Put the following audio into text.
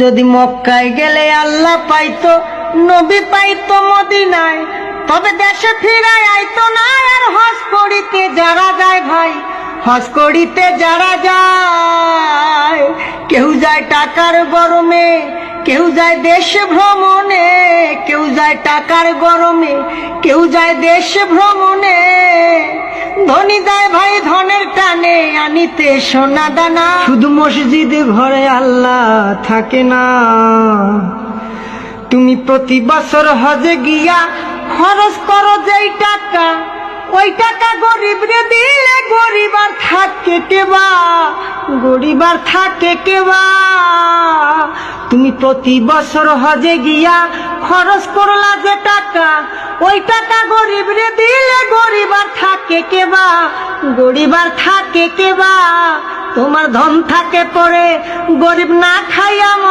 যদি মক্কায় গেলে আল্লাহ পাইতো, নবী পাইতো মদিনায়, তবে দেশে ফিরায় আইতো না। আর হজ করিতে যারা যায় ভাই, হজ করিতে যারা যায়, কেউ যায় টাকার গরমে, কেউ যায় দেশ ভ্রমণে, কেউ যায় টাকার গরমে, কেউ যায় দেশ ভ্রমণে। ধনী যায় ভাই ধনের টানে আনিতে সোনা দানা। শুধু মসজিদে ঘরে আল্লাহ থাকে না। তুমি প্রতি বছর হজে গিয়া খরচ করো যেই টাকা, ওই টাকা গরিবরে দিলে গরিব আর থাকে কেবা, গরিব আর থাকে কেবা। তুমি প্রতি বছর হজে গিয়া খরচ করলা যে টাকা, ওই টাকা গরিবরে দিলে গরিব আর থাকে কেবা, গরিব আর থাকে কেবা। তোমার ধন থাকে পরে গরিব না খাইয়া